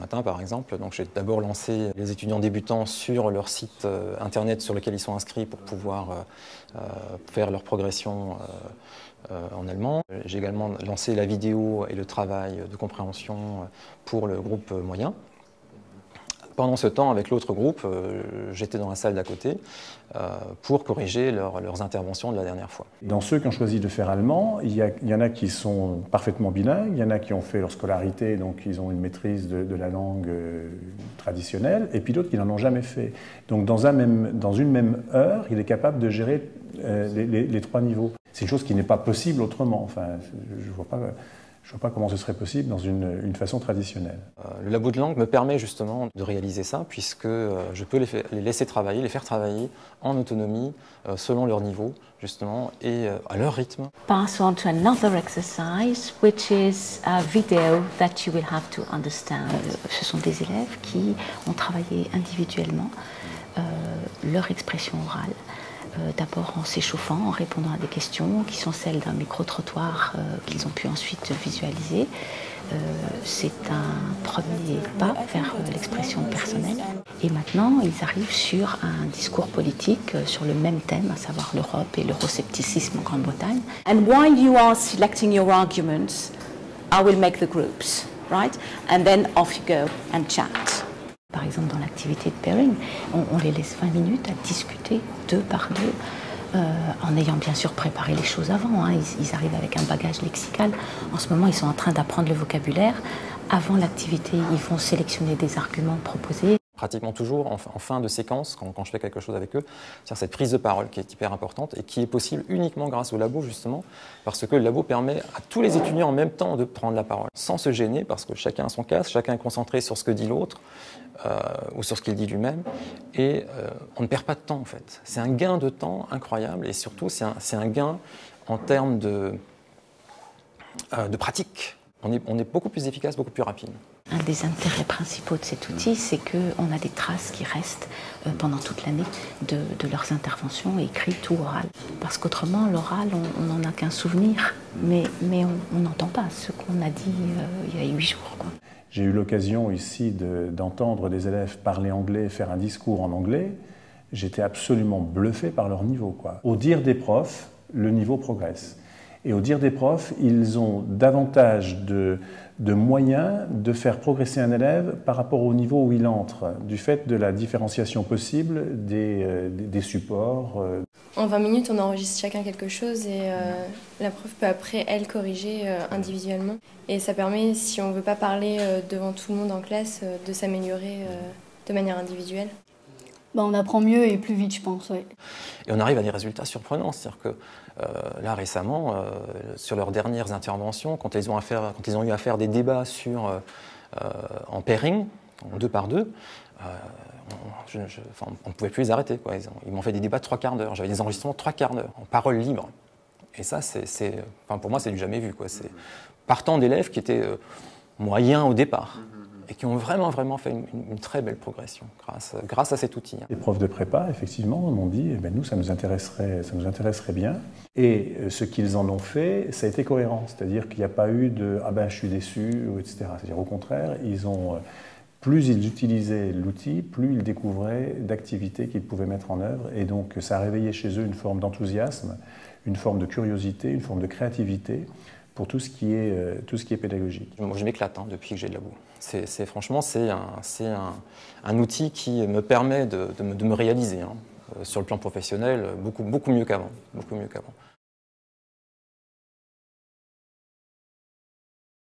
matin par exemple. Donc j'ai d'abord lancé les étudiants débutants sur leur site internet sur lequel ils sont inscrits pour pouvoir faire leur progression en allemand. J'ai également lancé la vidéo et le travail de compréhension pour le groupe moyen. Pendant ce temps, avec l'autre groupe, j'étais dans la salle d'à côté pour corriger leurs interventions de la dernière fois. Dans ceux qui ont choisi de faire allemand, il y en a qui sont parfaitement bilingues, il y en a qui ont fait leur scolarité, donc ils ont une maîtrise de la langue traditionnelle, et puis d'autres qui n'en ont jamais fait. Donc dans une même heure, il est capable de gérer les trois niveaux. C'est une chose qui n'est pas possible autrement. Enfin, je ne vois pas comment ce serait possible dans une façon traditionnelle. Le labo de langue me permet justement de réaliser ça, puisque je peux les laisser travailler, les faire travailler en autonomie, selon leur niveau, justement, et à leur rythme. Pass on to another exercise, which is a video that you will have to understand. Ce sont des élèves qui ont travaillé individuellement leur expression orale. D'abord en s'échauffant, en répondant à des questions qui sont celles d'un micro-trottoir qu'ils ont pu ensuite visualiser. C'est un premier pas vers l'expression personnelle. Et maintenant, ils arrivent sur un discours politique sur le même thème, à savoir l'Europe et l'euroscepticisme en Grande-Bretagne. And while you are selecting your arguments, I will make the groups, right? And then off you go and chat. Par exemple, dans l'activité de pairing, on les laisse 20 minutes à discuter deux par deux, en ayant bien sûr préparé les choses avant. Hein. Ils arrivent avec un bagage lexical. En ce moment, ils sont en train d'apprendre le vocabulaire. Avant l'activité, ils vont sélectionner des arguments proposés. Pratiquement toujours en fin de séquence, quand je fais quelque chose avec eux, c'est cette prise de parole qui est hyper importante et qui est possible uniquement grâce au labo justement, parce que le labo permet à tous les étudiants en même temps de prendre la parole, sans se gêner, parce que chacun a son casque, chacun est concentré sur ce que dit l'autre, ou sur ce qu'il dit lui-même, et on ne perd pas de temps en fait. C'est un gain de temps incroyable, et surtout c'est un gain en termes de pratique. On est beaucoup plus efficace, beaucoup plus rapide. Un des intérêts principaux de cet outil, c'est qu'on a des traces qui restent pendant toute l'année de leurs interventions, écrites ou orales. Parce qu'autrement, l'oral, on n'en a qu'un souvenir, mais on n'entend pas ce qu'on a dit il y a 8 jours, quoi. J'ai eu l'occasion ici d'entendre des élèves parler anglais, faire un discours en anglais. J'étais absolument bluffé par leur niveau, quoi. Au dire des profs, le niveau progresse. Et au dire des profs, ils ont davantage de moyens de faire progresser un élève par rapport au niveau où il entre, du fait de la différenciation possible des supports. En 20 minutes, on enregistre chacun quelque chose et la prof peut après, elle, corriger individuellement. Et ça permet, si on ne veut pas parler devant tout le monde en classe, de s'améliorer de manière individuelle. On apprend mieux et plus vite, je pense. Oui. Et on arrive à des résultats surprenants. C'est-à-dire que là, récemment, sur leurs dernières interventions, quand ils ont eu à faire des débats en pairing, en 2 par 2, on ne pouvait plus les arrêter, quoi. Ils m'ont fait des débats de 3 quarts d'heure. J'avais des enregistrements de 3 quarts d'heure, en parole libre. Et ça, pour moi, c'est du jamais vu, quoi. C'est partant d'élèves qui étaient moyens au départ. Et qui ont vraiment fait une très belle progression grâce à cet outil. Les profs de prépa, effectivement, m'ont dit nous, ça nous intéresserait bien. Et ce qu'ils en ont fait, ça a été cohérent. C'est-à-dire qu'il n'y a pas eu de « ah ben, je suis déçu », etc. C'est-à-dire au contraire, plus ils utilisaient l'outil, plus ils découvraient d'activités qu'ils pouvaient mettre en œuvre. Et donc, ça a réveillé chez eux une forme d'enthousiasme, une forme de curiosité, une forme de créativité, pour tout ce qui est pédagogique. Moi, je m'éclate depuis que j'ai le labo. Franchement, c'est un outil qui me permet de me réaliser sur le plan professionnel beaucoup mieux qu'avant.